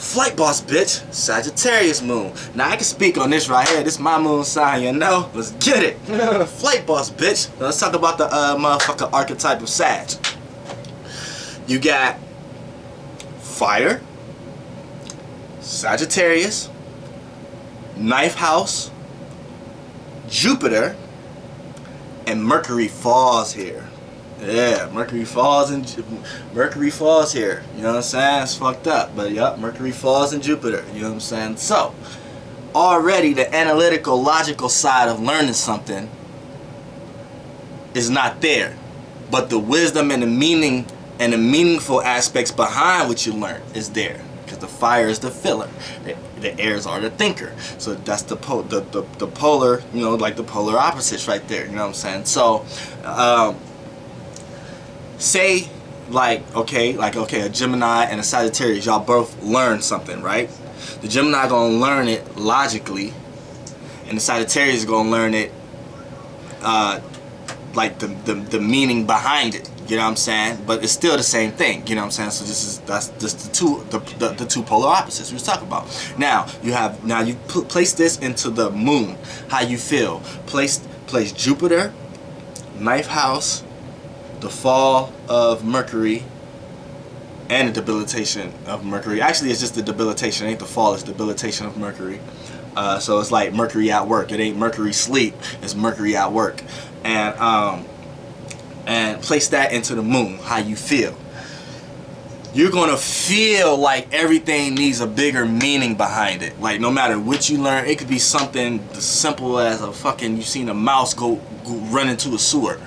Flight boss, bitch. Sagittarius moon. Now I can speak on this right here. This is my moon sign, you know? Let's get it. Flight boss, bitch. Now let's talk about the motherfucker archetype of Sag. You got fire, Sagittarius, ninth house, Jupiter, and Mercury falls here. Yeah, Mercury falls here. You know what I'm saying? It's fucked up, but yep, Mercury falls in Jupiter. You know what I'm saying? So, already the analytical, logical side of learning something is not there, but the wisdom and the meaning and the meaningful aspects behind what you learn is there. Because the fire is the filler, the airs are the thinker. So that's the polar, you know, like the polar opposites right there. You know what I'm saying? So, say okay, a Gemini and a Sagittarius, y'all both learn something, right? The Gemini gonna learn it logically, and the Sagittarius is gonna learn it like the meaning behind it. You know what I'm saying? But it's still the same thing. You know what I'm saying? So that's just the two polar opposites we was talking about. Now you place this into the moon. How you feel? Place Jupiter, ninth house, the fall of Mercury, and the debilitation of Mercury. Actually, it's just the debilitation. It ain't the fall. It's debilitation of Mercury. So it's like Mercury at work. It ain't Mercury sleep. It's Mercury at work. And place that into the moon. How you feel? You're gonna feel like everything needs a bigger meaning behind it. Like no matter what you learn, it could be something as simple as you seen a mouse go run into a sewer.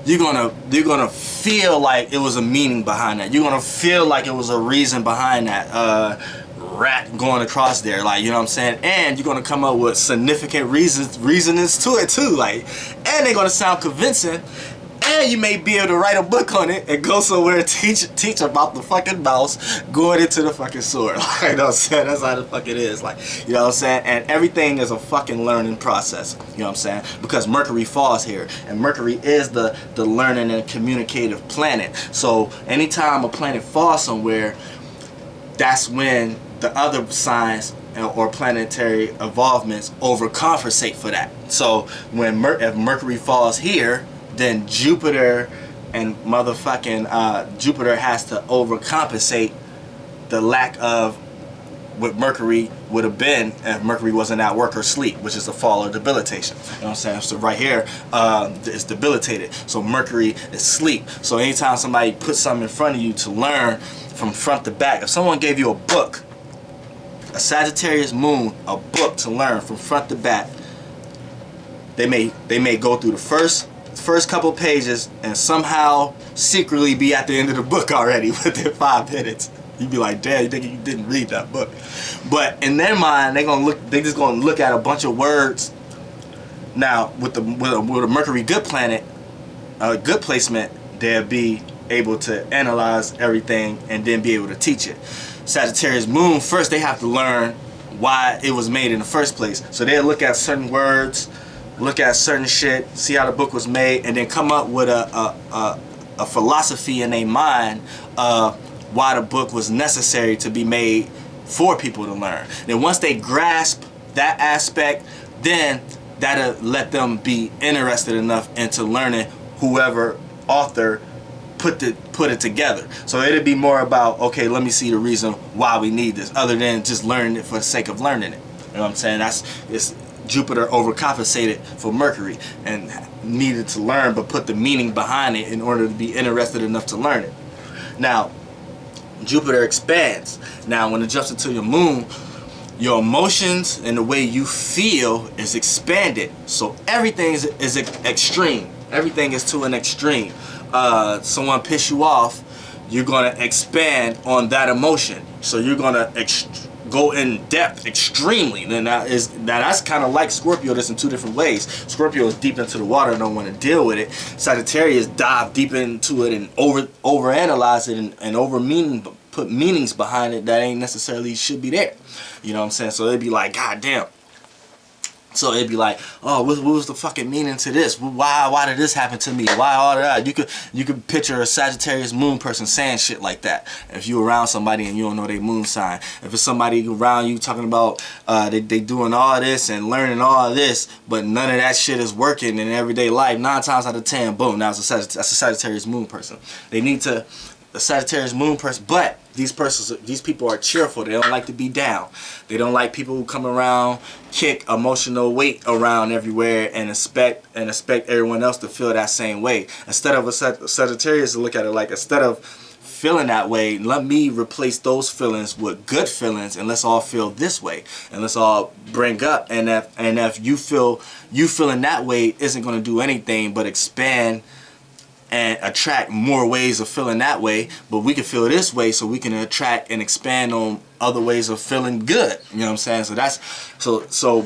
You're gonna feel like it was a meaning behind that. You're gonna feel like it was a reason behind that. Rat going across there, like, you know what I'm saying? And you're gonna come up with significant reasonings to it too, like, and they're gonna sound convincing. And you may be able to write a book on it and go somewhere and teach about the fucking mouse going into the fucking sewer. Like, you know what I'm saying? That's how the fuck it is. Like, you know what I'm saying? And everything is a fucking learning process. You know what I'm saying? Because Mercury falls here. And Mercury is the learning and communicative planet. So anytime a planet falls somewhere, that's when the other signs or planetary involvements overcompensate for that. So when if Mercury falls here, then Jupiter and motherfucking Jupiter has to overcompensate the lack of what Mercury would have been if Mercury wasn't at work or sleep, which is a fall or debilitation. You know what I'm saying? So right here, it's debilitated. So Mercury is sleep. So anytime somebody puts something in front of you to learn from front to back, if someone gave you a book, a Sagittarius moon, a book to learn from front to back, they may go through the first couple pages and somehow secretly be at the end of the book already within 5 minutes. You'd be like, damn, you think you didn't read that book? But in their mind, they just gonna look at a bunch of words. Now with a Mercury good planet, good placement, they'll be able to analyze everything and then be able to teach it. Sagittarius moon, first they have to learn why it was made in the first place. So they'll look at certain words, look at certain shit, see how the book was made, and then come up with a philosophy in their mind of why the book was necessary to be made for people to learn. Then once they grasp that aspect, then that'll let them be interested enough into learning whoever author put it together. So it'd be more about, okay, let me see the reason why we need this, other than just learning it for the sake of learning it. You know what I'm saying? It's Jupiter overcompensated for Mercury and needed to learn, but put the meaning behind it in order to be interested enough to learn it. Now, Jupiter expands. Now, when it jumps into your moon, your emotions and the way you feel is expanded. So everything is extreme. Everything is to an extreme. Someone piss you off, you're gonna expand on that emotion. So you're gonna go in depth extremely. Then that's kind of like Scorpio. That's in two different ways. Scorpio is deep into the water and don't want to deal with it. Sagittarius dive deep into it and overanalyze it and put meanings behind it that ain't necessarily should be there. You know what I'm saying? So it'd be like, God damn. So it'd be like, oh, what was the fucking meaning to this? Why did this happen to me? Why all that? You could picture a Sagittarius moon person saying shit like that. If you around somebody and you don't know their moon sign, if it's somebody around you talking about they doing all this and learning all this, but none of that shit is working in everyday life, 9 times out of 10, boom, that's a Sagittarius moon person. They need to. A Sagittarius moon person, but these people are cheerful. They don't like to be down. They don't like people who come around, kick emotional weight around everywhere, and expect everyone else to feel that same way. Instead of a Sagittarius to look at it like, instead of feeling that way, let me replace those feelings with good feelings, and let's all feel this way, and let's all bring up. And if you feeling that way isn't going to do anything but expand and attract more ways of feeling that way, but we can feel this way so we can attract and expand on other ways of feeling good. You know what I'm saying? So that's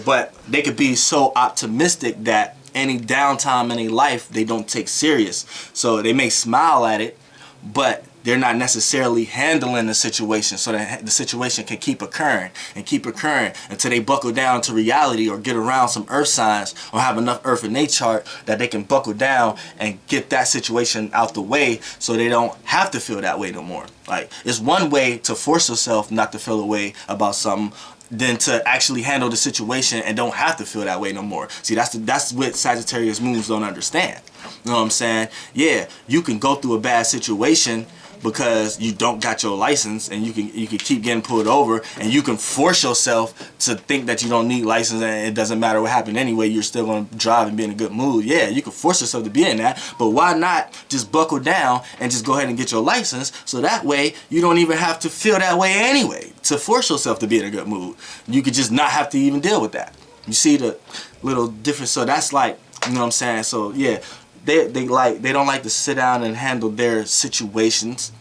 but they could be so optimistic that any downtime in their life they don't take serious. So they may smile at it, but they're not necessarily handling the situation so that the situation can keep occurring until they buckle down to reality or get around some earth signs or have enough earth in their chart that they can buckle down and get that situation out the way so they don't have to feel that way no more. Like, it's one way to force yourself not to feel a way about something than to actually handle the situation and don't have to feel that way no more. See, that's what Sagittarius moons don't understand. You know what I'm saying? Yeah, you can go through a bad situation because you don't got your license, and you can keep getting pulled over, and you can force yourself to think that you don't need license and it doesn't matter what happened anyway, you're still going to drive and be in a good mood. Yeah, you can force yourself to be in that, but why not just buckle down and just go ahead and get your license, so that way you don't even have to feel that way anyway to force yourself to be in a good mood. You could just not have to even deal with that. You see the little difference? So that's like, you know what I'm saying? So yeah, they don't like to sit down and handle their situations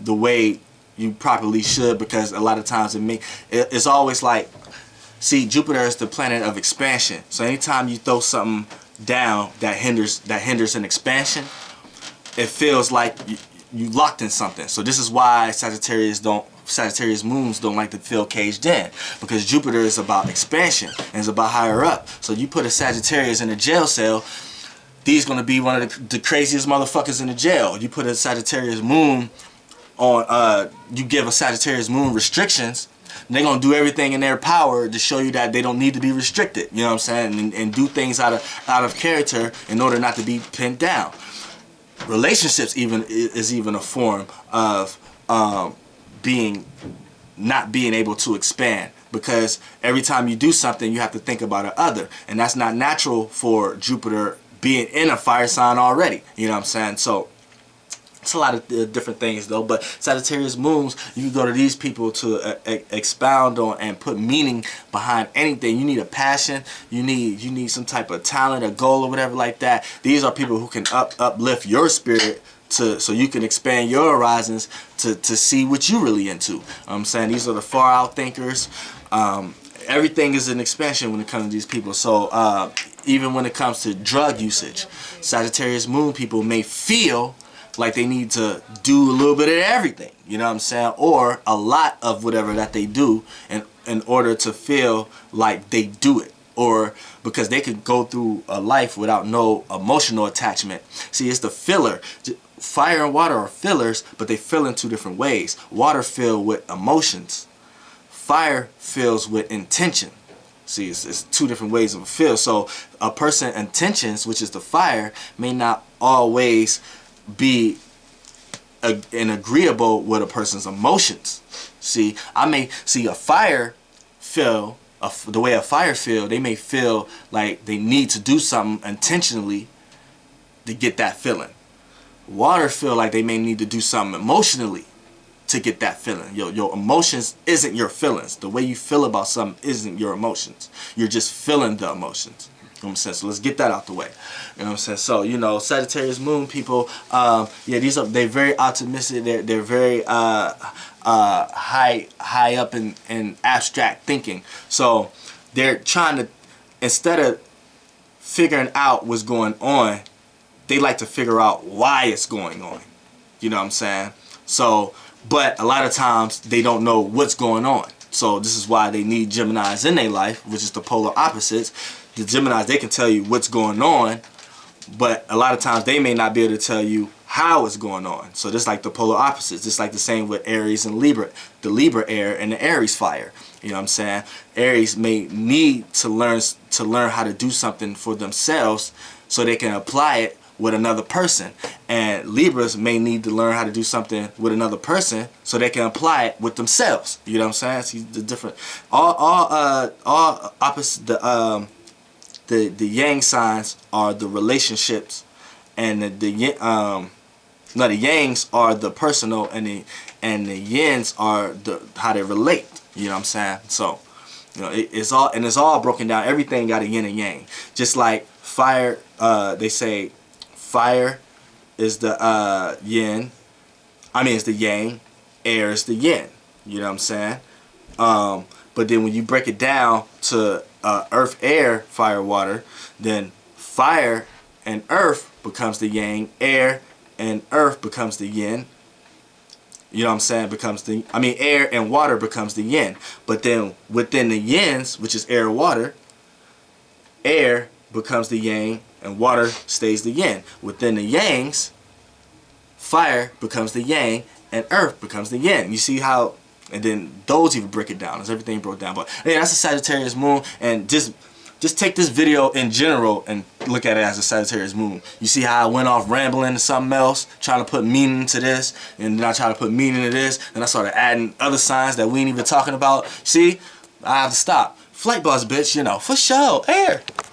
the way you properly should, because a lot of times it's always like, see, Jupiter is the planet of expansion. So anytime you throw something down that hinders an expansion, it feels like you locked in something. So this is why Sagittarius moons don't like to feel caged in, because Jupiter is about expansion and it's about higher up. So you put a Sagittarius in a jail cell, he's going to be one of the craziest motherfuckers in the jail. You put a Sagittarius moon on, you give a Sagittarius moon restrictions, they're going to do everything in their power to show you that they don't need to be restricted. You know what I'm saying? And do things out of character in order not to be pinned down. Relationships is even a form of not being able to expand, because every time you do something you have to think about an other, and that's not natural for Jupiter being in a fire sign already. You know what I'm saying? So it's a lot of different things though, but Sagittarius moons, you can go to these people to expound on and put meaning behind anything. You need a passion, you need some type of talent, a goal or whatever like that. These are people who can uplift your spirit so you can expand your horizons to see what you really into. I'm saying these are the far out thinkers. Everything is an expansion when it comes to these people. So even when it comes to drug usage, Sagittarius moon people may feel like they need to do a little bit of everything, you know what I'm saying, or a lot of whatever that they do in order to feel like they do it, or because they could go through a life without no emotional attachment. See, it's the filler. Fire and water are fillers, but they fill in 2 different ways. Water fill with emotions. Fire fills with intention. See, it's 2 different ways of a fill. So a person's intentions, which is the fire, may not always be agreeable with a person's emotions. See, I may see a fire feel, the way a fire feel, they may feel like they need to do something intentionally to get that feeling. Water feel like they may need to do something emotionally to get that feeling. Your emotions isn't your feelings. The way you feel about something isn't your emotions. You're just feeling the emotions. You know what I'm saying? So let's get that out the way. You know what I'm saying? So, you know, Sagittarius moon people, yeah, they're very optimistic. They're very high up in abstract thinking. So they're trying to, instead of figuring out what's going on, they like to figure out why it's going on. You know what I'm saying? So, but a lot of times they don't know what's going on. So this is why they need Geminis in their life, which is the polar opposites, the Geminis, they can tell you what's going on, but a lot of times they may not be able to tell you how it's going on. So just like the polar opposites, just like the same with Aries and Libra, the Libra air and the Aries fire. You know what I'm saying? Aries may need to learn how to do something for themselves so they can apply it with another person, and Libras may need to learn how to do something with another person so they can apply it with themselves. You know what I'm saying? See the different, all opposite. The Yang signs are the relationships, and the Yangs are the personal, and the Yins are the how they relate. You know what I'm saying? So, you know, it's all broken down. Everything got a yin and yang. Just like fire, they say fire is the yin. I mean, it's the yang. Air is the yin. You know what I'm saying? But then when you break it down to earth, air, fire, water, then fire and earth becomes the yang. Air and earth becomes the yin. You know what I'm saying? Air and water becomes the yin. But then within the yins, which is air, water, air becomes the yang and water stays the yin. Within the yangs, fire becomes the yang and earth becomes the yin. You see how, and then those even break it down. As everything broke down. But yeah, that's a Sagittarius moon, and just take this video in general and look at it as a Sagittarius moon. You see how I went off rambling to something else, trying to put meaning to this, and then I try to put meaning to this, and I started adding other signs that we ain't even talking about. See, I have to stop. Flight bus, bitch, you know, for sure. Air.